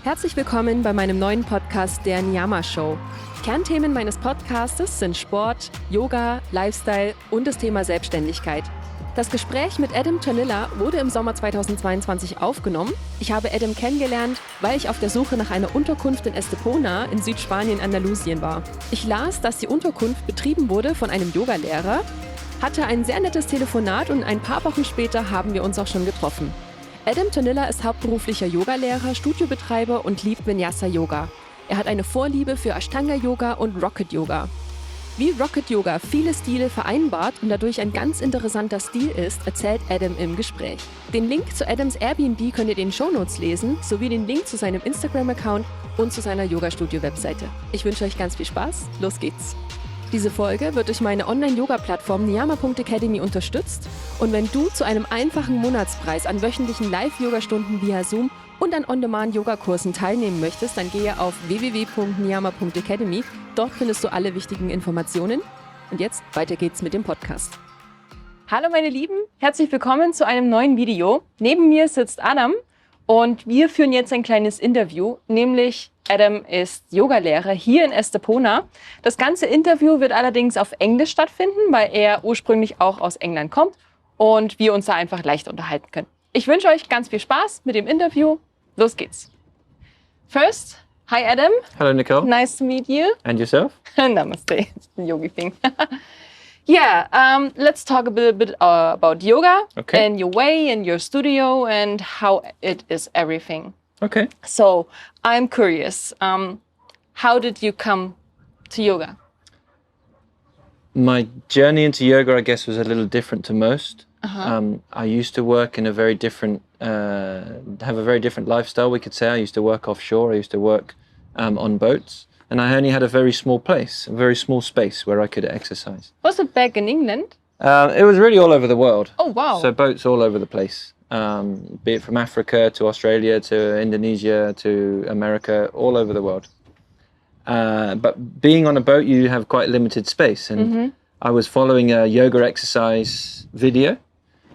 Herzlich willkommen bei meinem neuen Podcast der Niyama Show. Kernthemen meines Podcastes sind Sport, Yoga, Lifestyle und das Thema Selbstständigkeit. Das Gespräch mit Turnilla wurde im Sommer 2022 aufgenommen. Ich habe Adam kennengelernt, weil ich auf der Suche nach einer Unterkunft in Estepona in Südspanien, Andalusien war. Ich las, dass die Unterkunft betrieben wurde von einem Yogalehrer, hatte ein sehr nettes Telefonat und ein paar Wochen später haben wir uns auch schon getroffen. Turnilla ist hauptberuflicher Yogalehrer, Studiobetreiber und liebt Vinyasa Yoga. Er hat eine Vorliebe für Ashtanga Yoga und Rakete Yoga. Wie Rakete Yoga viele Stile vereinbart und dadurch ein ganz interessanter Stil ist, erzählt Adam im Gespräch. Den Link zu Adams Airbnb könnt ihr in den Shownotes lesen, sowie den Link zu seinem Instagram-Account und zu seiner Yogastudio-Webseite. Ich wünsche euch ganz viel Spaß, los geht's! Diese Folge wird durch meine Online Yoga Plattform Niyama.Academy unterstützt und wenn du zu einem einfachen Monatspreis an wöchentlichen Live-Yoga-Stunden via Zoom und an On-Demand Yoga Kursen teilnehmen möchtest, dann gehe auf www.niyama.academy. Dort findest du alle wichtigen Informationen. Und jetzt weiter geht's mit dem Podcast. Hallo meine Lieben, herzlich willkommen zu einem neuen Video. Neben mir sitzt Adam und wir führen jetzt ein kleines Interview, nämlich Adam ist Yogalehrer hier in Estepona. Das ganze Interview wird allerdings auf Englisch stattfinden, weil er ursprünglich auch aus England kommt und wir uns da einfach leicht unterhalten können. Ich wünsche euch ganz viel Spaß mit dem Interview. Los geht's. First, hi Adam. Hello Nicole. Nice to meet you. And yourself? Namaste. It's a yogi thing. Yeah, let's talk a little bit about yoga and your way and your studio and how it is everything. Okay. So I'm curious, how did you come to yoga? My journey into yoga, I guess, was a little different to most. I used to work in a very different, have a very different lifestyle, we could say. I used to work offshore, I used to work on boats, and I only had a very small place, a very small space where I could exercise. Was it back in England? It was really all over the world. Oh, wow. So boats all over the place. Be it from Africa to Australia to Indonesia to America, all over the world. But being on a boat, you have quite limited space. And I was following a yoga exercise video,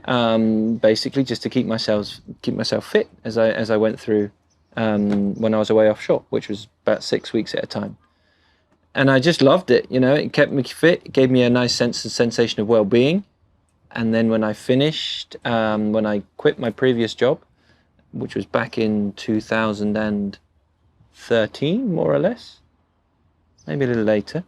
basically just to keep myself fit as I went through when I was away offshore, which was about 6 weeks at a time. And I just loved it. You know, it kept me fit. It gave me a nice sensation of well-being. And then when I finished, when I quit my previous job, which was back in 2013, more or less, maybe a little later,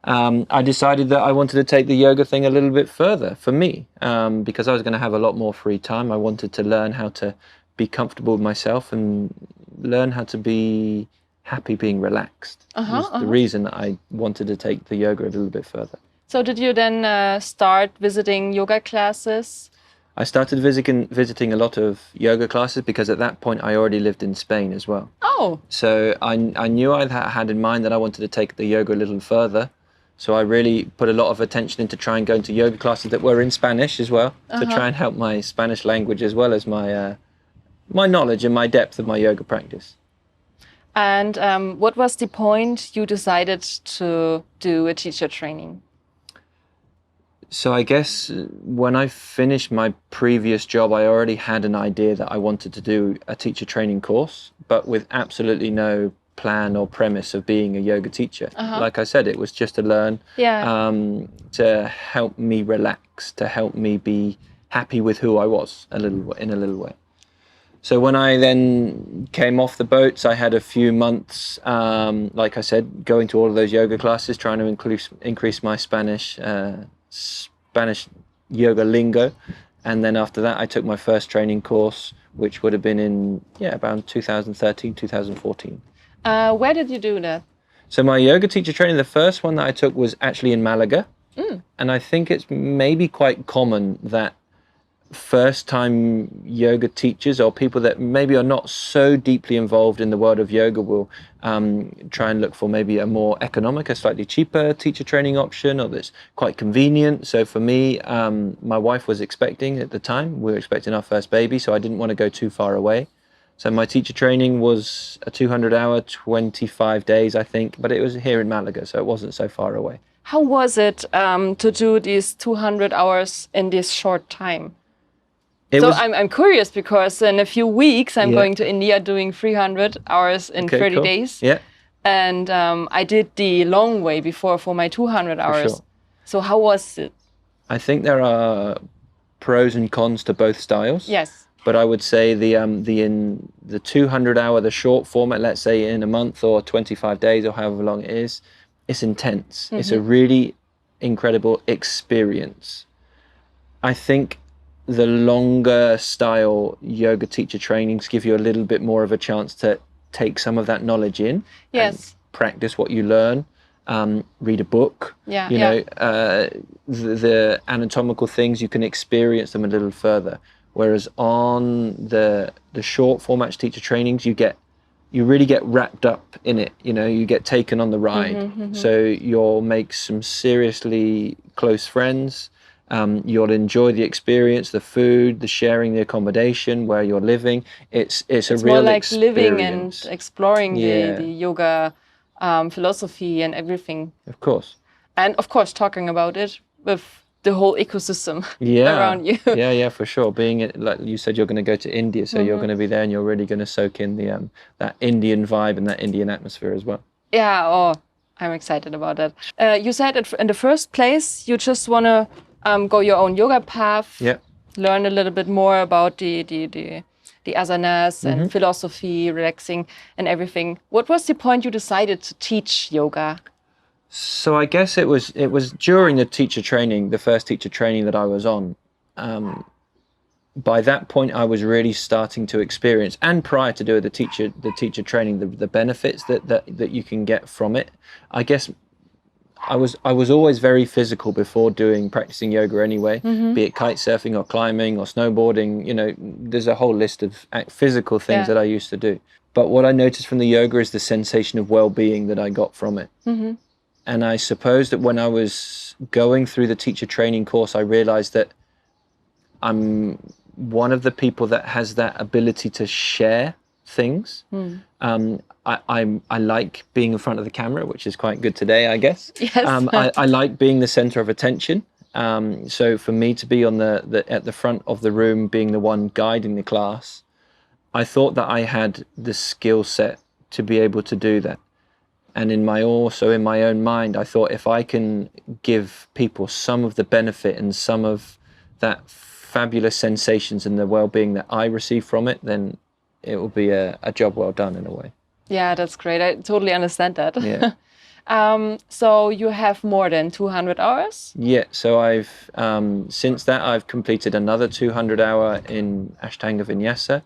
I decided that I wanted to take the yoga thing a little bit further for me, because I was going to have a lot more free time. I wanted to learn how to be comfortable with myself and learn how to be happy being relaxed. Was the reason that I wanted to take the yoga a little bit further. So did you then start visiting yoga classes? I started visiting a lot of yoga classes because at that point I already lived in Spain as well. Oh. So I knew I had in mind that I wanted to take the yoga a little further. So I really put a lot of attention into trying going to yoga classes that were in Spanish as well, to try and help my Spanish language as well as my my knowledge and my depth of my yoga practice. And what was the point you decided to do a teacher training? So I guess when I finished my previous job, I already had an idea that I wanted to do a teacher training course, but with absolutely no plan or premise of being a yoga teacher. Like I said, it was just to learn, to help me relax, to help me be happy with who I was in a little way. So when I then came off the boats, I had a few months, like I said, going to all of those yoga classes, trying to increase my Spanish yoga lingo. And then after that, I took my first training course, which would have been in, around 2013, 2014. Where did you do that? So my yoga teacher training, the first one that I took was actually in Malaga. And I think it's maybe quite common that first-time yoga teachers or people that maybe are not so deeply involved in the world of yoga will try and look for maybe a more economic, a slightly cheaper teacher training option, or that's quite convenient. So for me, my wife was expecting at the time. We were expecting our first baby, so I didn't want to go too far away. So my teacher training was a 200-hour, 25 days, I think, but it was here in Malaga, so it wasn't so far away. How was it to do these 200 hours in this short time? I'm curious because in a few weeks I'm Yeah. going to India doing 300 hours in 30 cool. days. Yeah. And I did the long way before for my 200 hours. sure. So how was it? I think there are pros and cons to both styles. Yes. But I would say the 200 hour, the short format, let's say in a month or 25 days or however long it is, it's intense. It's a really incredible experience. I think the longer style yoga teacher trainings give you a little bit more of a chance to take some of that knowledge in. Yes. And practice what you learn. Read a book. Yeah. You know, the anatomical things, you can experience them a little further. Whereas on the short format teacher trainings, you really get wrapped up in it. You know, you get taken on the ride. So you'll make some seriously close friends. You'll enjoy the experience, the food, the sharing, the accommodation, where you're living. It's a real more like experience. living and exploring Yeah. the yoga philosophy and everything. Of course. And of course, talking about it with the whole ecosystem around you. Yeah, for sure. Like you said, you're going to go to India, so you're going to be there and you're really going to soak in the that Indian vibe and that Indian atmosphere as well. Yeah, I'm excited about that. You said in the first place, you just want to go your own yoga path, learn a little bit more about the asanas and philosophy, relaxing and everything. What was the point you decided to teach yoga? So I guess it was during the teacher training, the first teacher training that I was on. By that point, I was really starting to experience, and prior to doing the teacher training, the benefits that you can get from it. I guess I was always very physical before practicing yoga anyway, be it kite surfing or climbing or snowboarding. You know, there's a whole list of physical things that I used to do. But what I noticed from the yoga is the sensation of well-being that I got from it. And I suppose that when I was going through the teacher training course, I realized that I'm one of the people that has that ability to share things. I like being in front of the camera, which is quite good today, I guess. Yes. I like being the center of attention. So for me to be at the front of the room, being the one guiding the class, I thought that I had the skill set to be able to do that. And in my own mind, I thought if I can give people some of the benefit and some of that fabulous sensations and the well-being that I receive from it, then it will be a job well done in a way. Yeah, that's great. I totally understand that. Yeah. So you have more than 200 hours? Yeah, so I've since that I've completed another 200 hour in Ashtanga Vinyasa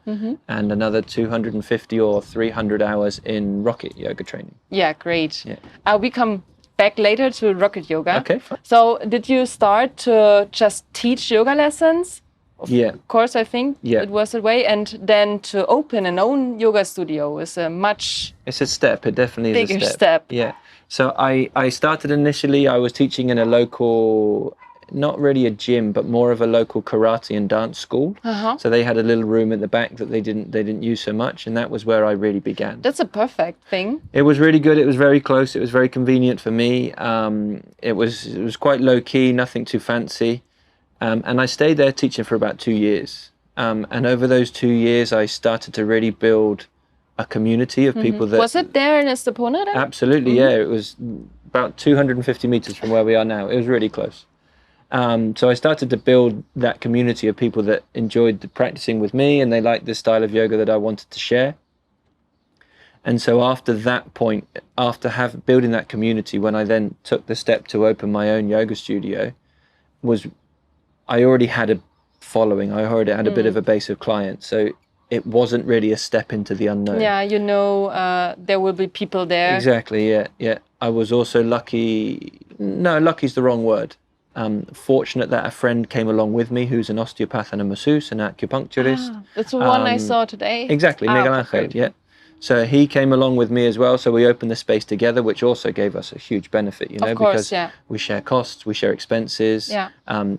and another 250 or 300 hours in Rocket yoga training. Yeah, great. Yeah. We come back later to Rocket yoga. Okay, fine. So did you start to just teach yoga lessons? Of course, I think it was a way. And then to open an own yoga studio is It's a step. It definitely is a step. Yeah. So I started initially, I was teaching in a local, not really a gym, but more of a local karate and dance school. So they had a little room at the back that they didn't use so much, and that was where I really began. That's a perfect thing. It was really good. It was very close. It was very convenient for me. It was quite low key, nothing too fancy. And I stayed there teaching for about 2 years. And over those 2 years, I started to really build a community of people that... Was it there in Estepona then? Absolutely, yeah. It was about 250 meters from where we are now. It was really close. So I started to build that community of people that enjoyed practicing with me, and they liked the style of yoga that I wanted to share. And so after that point, after building that community, when I then took the step to open my own yoga studio, I already had a following. I already had a bit of a base of clients. So it wasn't really a step into the unknown. Yeah, there will be people there. Exactly, yeah. I was also lucky. No, lucky's the wrong word. Fortunate that a friend came along with me who's an osteopath and a masseuse, an acupuncturist. That's the one I saw today. Exactly, Miguel Angel, yeah. So he came along with me as well. So we opened the space together, which also gave us a huge benefit, because we share costs, we share expenses. Yeah.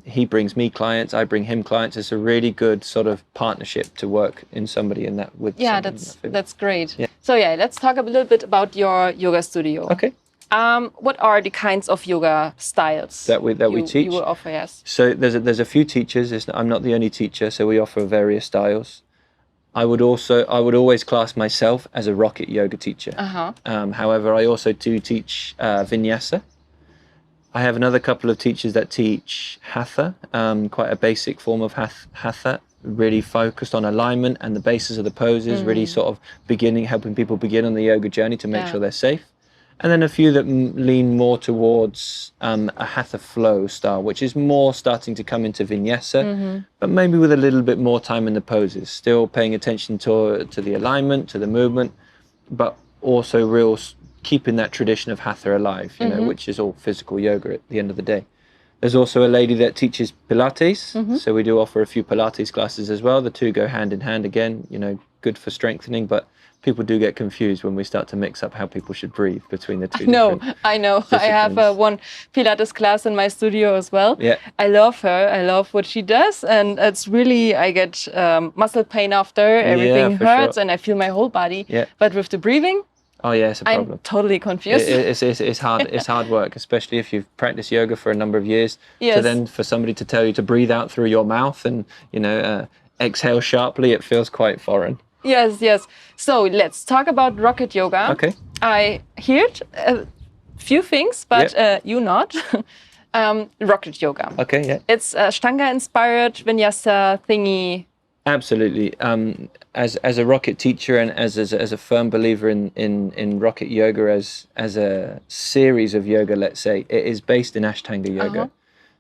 He brings me clients, I bring him clients. It's a really good sort of partnership to work in somebody in that with. Yeah, that's great. Yeah. So let's talk a little bit about your yoga studio. Okay. What are the kinds of yoga styles that we teach? You will offer, yes. So there's a few teachers. I'm not the only teacher, so we offer various styles. I would always class myself as a Rakete yoga teacher. However, I also do teach Vinyasa. I have another couple of teachers that teach Hatha, quite a basic form of Hatha, really focused on alignment and the basis of the poses, really sort of helping people begin on the yoga journey to make sure they're safe. And then a few that lean more towards a Hatha flow style, which is more starting to come into Vinyasa, but maybe with a little bit more time in the poses, still paying attention to the alignment, to the movement, but also keeping that tradition of Hatha alive, you know, which is all physical yoga at the end of the day. There's also a lady that teaches Pilates, so we do offer a few Pilates classes as well. The two go hand in hand again, you know, good for strengthening, but people do get confused when we start to mix up how people should breathe between the two. I know. I have one Pilates class in my studio as well. Yeah. I love her. I love what she does. And it's really, I get muscle pain after. Everything hurts and I feel my whole body. Yeah. But with the breathing, oh yeah, it's a problem. I'm totally confused. It's hard. It's hard work, especially if you've practiced yoga for a number of years. Yes. To then for somebody to tell you to breathe out through your mouth and, you know, exhale sharply, it feels quite foreign. Yes. So let's talk about Rakete yoga. Okay. I heard a few things, but you not. Rakete yoga. Okay, yeah. It's Ashtanga inspired Vinyasa thingy. Absolutely. As a Rakete teacher and as a firm believer in Rakete yoga as a series of yoga, let's say, it is based in Ashtanga yoga.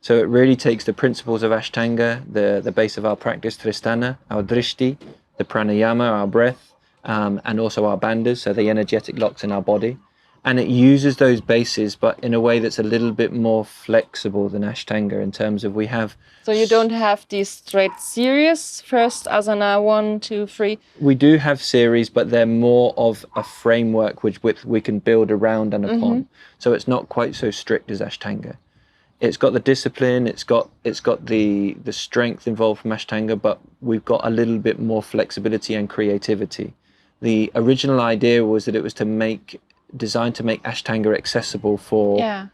So it really takes the principles of Ashtanga, the base of our practice, Tristana, our drishti, the pranayama, our breath, and also our bandhas, so the energetic locks in our body. And it uses those bases, but in a way that's a little bit more flexible than Ashtanga in terms of we have... So you don't have these straight series, first asana, 1, 2, 3? We do have series, but they're more of a framework which we can build around and upon. So it's not quite so strict as Ashtanga. It's got the discipline, it's got the strength involved from Ashtanga, but we've got a little bit more flexibility and creativity. The original idea was that it was designed to make Ashtanga accessible for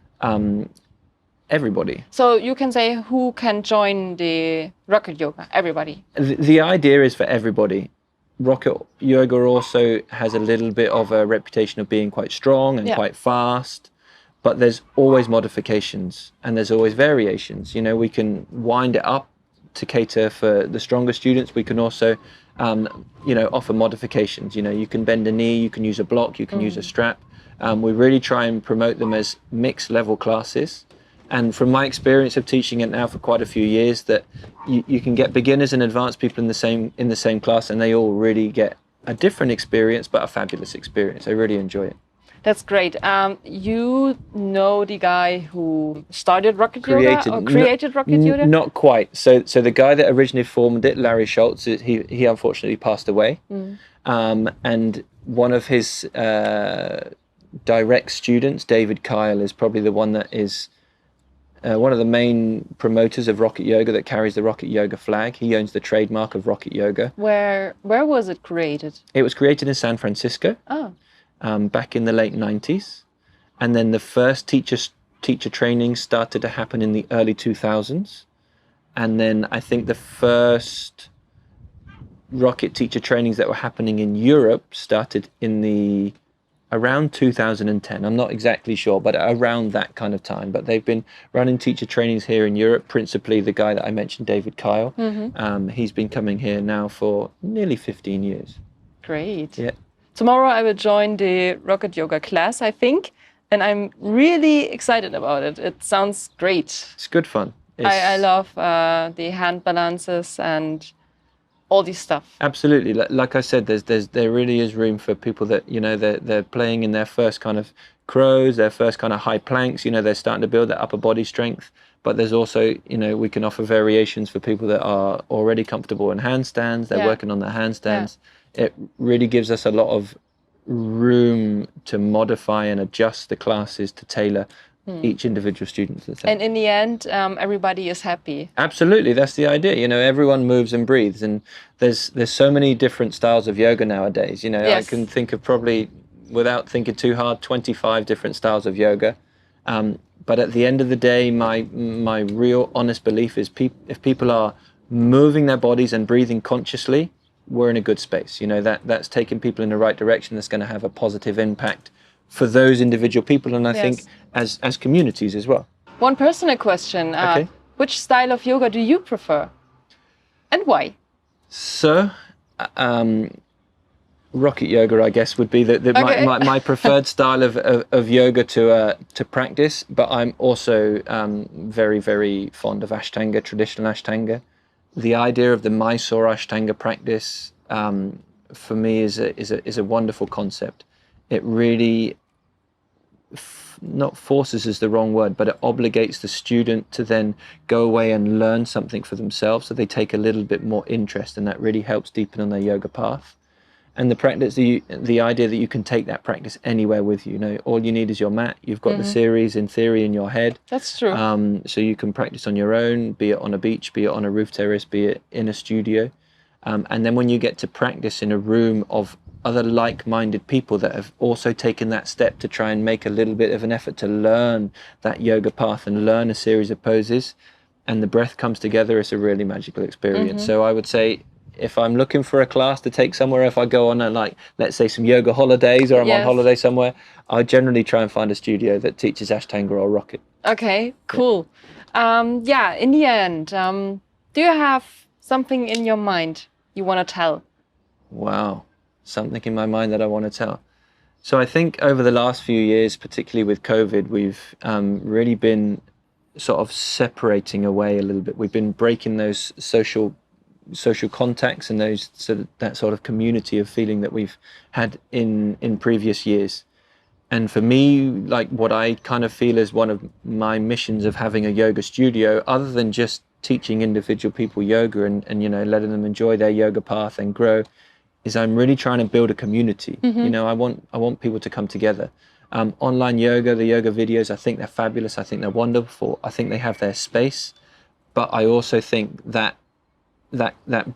everybody. So you can say who can join the Rakete yoga? Everybody. The idea is for everybody. Rakete yoga also has a little bit of a reputation of being quite strong and quite fast. But there's always modifications and there's always variations. You know, we can wind it up to cater for the stronger students. We can also, offer modifications. You know, you can bend a knee, you can use a block, you can use a strap. We really try and promote them as mixed level classes. And from my experience of teaching it now for quite a few years, that you can get beginners and advanced people in the same class, and they all really get a different experience, but a fabulous experience. I really enjoy it. That's great. You know the guy who started Rakete yoga or created Rakete yoga? Not quite. So the guy that originally formed it, Larry Schultz, he unfortunately passed away. And one of his direct students, David Kyle, is probably the one that is one of the main promoters of Rakete yoga, that carries the Rakete yoga flag. He owns the trademark of Rakete yoga. Where was it created? It was created in San Francisco. Oh. Back in the late 90s, and then the first teacher training started to happen in the early 2000s, and then I think the first Rakete teacher trainings that were happening in Europe started in around 2010. I'm not exactly sure, but around that kind of time. But they've been running teacher trainings here in Europe, principally the guy that I mentioned, David Kyle. He's been coming here now for nearly 15 years. Great. Yeah. Tomorrow I will join the Rakete yoga class, I think, and I'm really excited about it. It sounds great. It's good fun. I love the hand balances and all this stuff. Absolutely. Like I said, there really is room for people that, you know, they're playing in their first kind of crows, their first kind of high planks. You know, they're starting to build that upper body strength. But there's also, you know, we can offer variations for people that are already comfortable in handstands. They're working on their handstands. It really gives us a lot of room to modify and adjust the classes to tailor each individual student. And in the end, everybody is happy. Absolutely, that's the idea. You know, everyone moves and breathes, and there's so many different styles of yoga nowadays. You know, I can think of probably without thinking too hard, 25 different styles of yoga. But at the end of the day, my real honest belief is if people are moving their bodies and breathing consciously, we're in a good space. You know, that's taking people in the right direction. That's going to have a positive impact for those individual people, and I think as communities as well. One personal question. Okay. Which style of yoga do you prefer? And why? So, rocket yoga, I guess, would be my preferred style of yoga to practice. But I'm also very, very fond of Ashtanga, traditional Ashtanga. The idea of the Mysore Ashtanga practice for me is a wonderful concept. It really not forces is the wrong word, but it obligates the student to then go away and learn something for themselves, so they take a little bit more interest, and that really helps deepen on their yoga path. And the practice, the idea that you can take that practice anywhere with you. You know, all you need is your mat. You've got the series in theory in your head. That's true. So you can practice on your own, be it on a beach, be it on a roof terrace, be it in a studio. And then when you get to practice in a room of other like-minded people that have also taken that step to try and make a little bit of an effort to learn that yoga path and learn a series of poses, and the breath comes together, it's a really magical experience. So I would say, if I'm looking for a class to take somewhere, if I go on let's say some yoga holidays, or I'm on holiday somewhere, I generally try and find a studio that teaches Ashtanga or Rocket. Okay, cool. In the end, do you have something in your mind you want to tell? Wow, something in my mind that I want to tell. So I think over the last few years, particularly with COVID, we've really been sort of separating away a little bit. We've been breaking those social contacts and that sort of community of feeling that we've had in previous years. And for me, like, what I kind of feel is one of my missions of having a yoga studio, other than just teaching individual people yoga and you know, letting them enjoy their yoga path and grow, is I'm really trying to build a community. You know, I want people to come together. Online yoga, the yoga videos, I think they're fabulous. I think they're wonderful. I think they have their space. But I also think that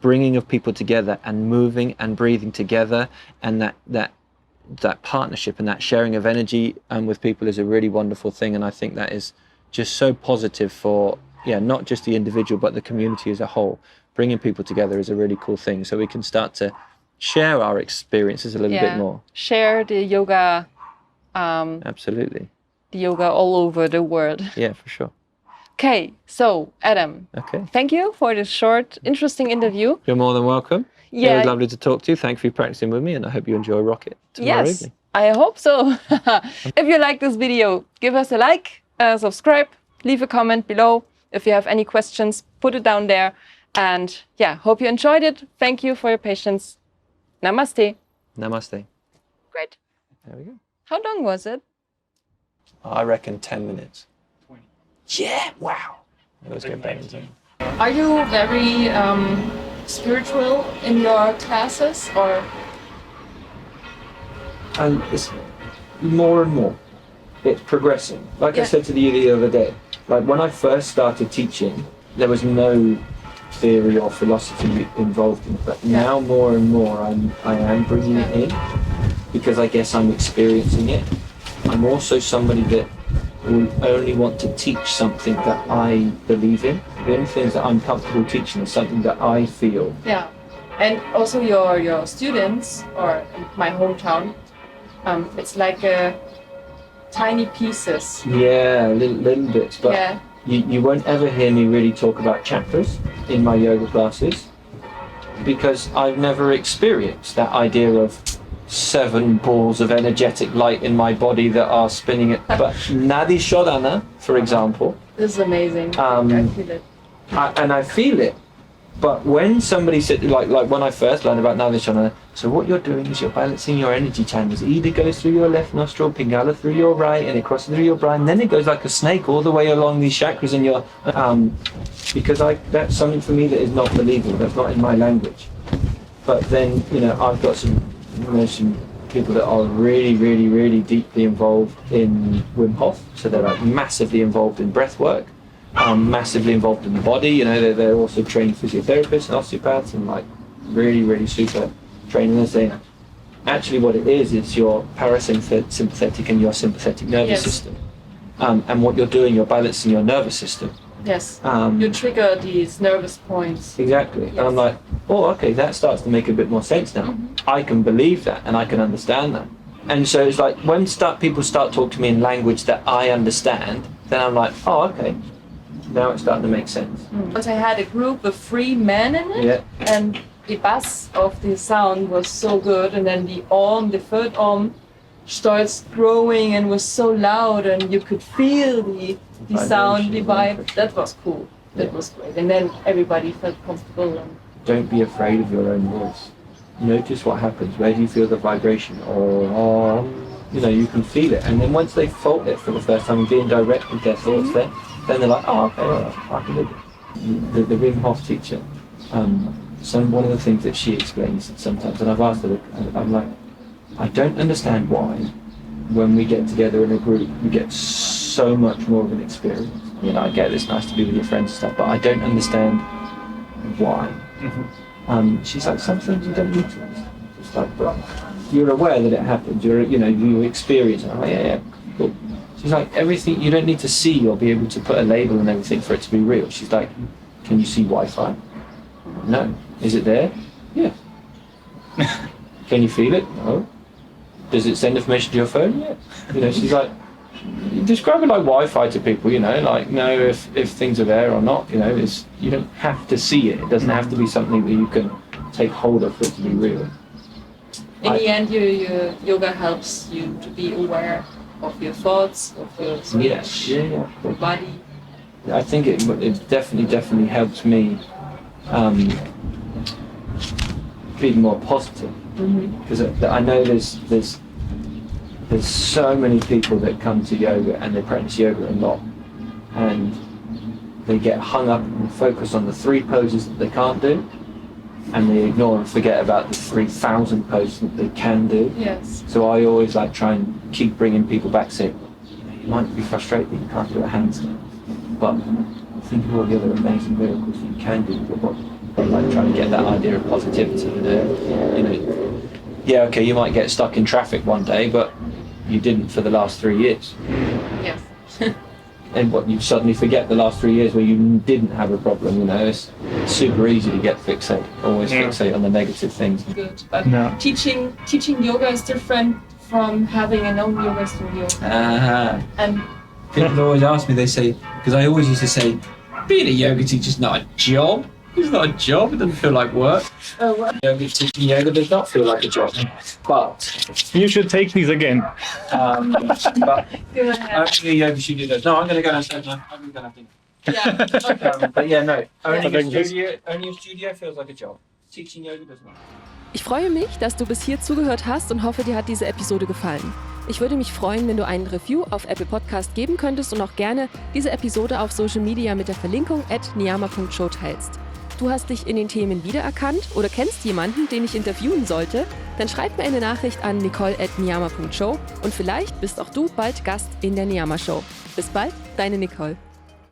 bringing of people together and moving and breathing together, and that partnership and that sharing of energy with people is a really wonderful thing. And I think that is just so positive for, not just the individual, but the community as a whole. Bringing people together is a really cool thing. So we can start to share our experiences a little bit more. Share the yoga. Absolutely. The yoga all over the world. Yeah, for sure. Okay, so Adam, thank you for this short, interesting interview. You're more than welcome. Yeah. It was lovely to talk to you. Thank you for practicing with me, and I hope you enjoy Rocket tomorrow evening. I hope so. If you like this video, give us a like, subscribe, leave a comment below. If you have any questions, put it down there. And hope you enjoyed it. Thank you for your patience. Namaste. Namaste. Great. There we go. How long was it? I reckon 10 minutes. 20. Yeah, wow. Let's get back into it. Are you very spiritual in your classes, or? And it's more and more. It's progressing. Like I said to you the other day, like when I first started teaching, there was no theory or philosophy involved in it. But now more and more I am bringing it in, because I guess I'm experiencing it. I'm also somebody that will only want to teach something that I believe in. The only things that I'm comfortable teaching is something that I feel. Yeah, and also your students, or in my hometown, it's like tiny pieces. Yeah, little bits, but you won't ever hear me really talk about chakras in my yoga classes, because I've never experienced that idea of 7 balls of energetic light in my body that are spinning it. But Nadi Shodhana, for example, this is amazing. I feel it. I feel it. But when somebody said, like when I first learned about Nadi Shodhana, so what you're doing is you're balancing your energy channels. It either goes through your left nostril, Pingala through your right, and it crosses through your brain, and then it goes like a snake all the way along these chakras in your, because that's something for me that is not believable. That's not in my language. But then, you know, I've got some people that are really, really, really deeply involved in Wim Hof. So they're like massively involved in breath work, massively involved in the body. You know, they're also trained physiotherapists and osteopaths, and like really, really super training. They're saying, Actually what it is your parasympathetic and your sympathetic nervous system. And what you're doing, you're balancing your nervous system. Yes, you trigger these nervous points. Exactly. Yes. And I'm like, oh, okay, that starts to make a bit more sense now. I can believe that and I can understand that. And so it's like when people start talking to me in language that I understand, then I'm like, oh, okay, now it's starting to make sense. But I had a group with 3 men in it, and the bass of the sound was so good, and then the third arm starts growing and was so loud, and you could feel the sound, the vibe. That was cool. That was great. And then everybody felt comfortable. Don't be afraid of your own voice. Notice what happens. Where do you feel the vibration? Or you can feel it. And then once they felt it for the first time and being direct with their thoughts, then they're like, oh, okay, I can live it. The Wim Hof teacher, one of the things that she explains sometimes, and I've asked her, I'm like, I don't understand why when we get together in a group, we get so much more of an experience. I get it's nice to be with your friends and stuff, but I don't understand why. She's like, some things you don't need to understand. It's like, but you're aware that it happens. You experience it. I'm like, yeah, cool. She's like, everything, you don't need to see or be able to put a label and everything for it to be real. She's like, can you see Wi-Fi? No. Is it there? Yeah. Can you feel it? No. Does it send information to your phone? Yeah. She's like, describe it like Wi-Fi to people, like know if things are there or not, you don't have to see it. It doesn't have to be something that you can take hold of for it to be real. In the end, your yoga helps you to be aware of your thoughts, of your body. I think it definitely helps me be more positive, because I know there's so many people that come to yoga and they practice yoga a lot, and they get hung up and focus on the 3 poses that they can't do, and they ignore and forget about the 3,000 poses that they can do. Yes. So I always try and keep bringing people back, saying, you might be frustrated that you can't do a handstand, but think of all the other amazing miracles you can do with your body. Trying to get that idea of positivity. Okay, you might get stuck in traffic one day, but you didn't for the last 3 years. Yes. And you suddenly forget the last 3 years where you didn't have a problem. It's super easy to get fixated. Always fixate on the negative things. Good, but teaching yoga is different from having an own yoga studio. And people always ask me. They say, because I always used to say, being a yoga teacher is not a job. It's not a job, it doesn't feel like work. Teaching yoga does not feel like a job. But you should take these again. But only a yoga studio does. No, I'm going to go downstairs now. I'm going to have dinner. Okay. But yeah, no. Only a studio feels like a job. Teaching yoga does not. Ich freue mich, dass du bis hier zugehört hast und hoffe, dir hat diese Episode gefallen. Ich würde mich freuen, wenn du einen Review auf Apple Podcast geben könntest und auch gerne diese Episode auf Social Media mit der Verlinkung @Niyama.show teilst. Du hast dich in den Themen wiedererkannt oder kennst jemanden, den ich interviewen sollte? Dann schreib mir eine Nachricht an Nicole@Niyama.show und vielleicht bist auch du bald Gast in der Niyama Show. Bis bald, deine Nicole.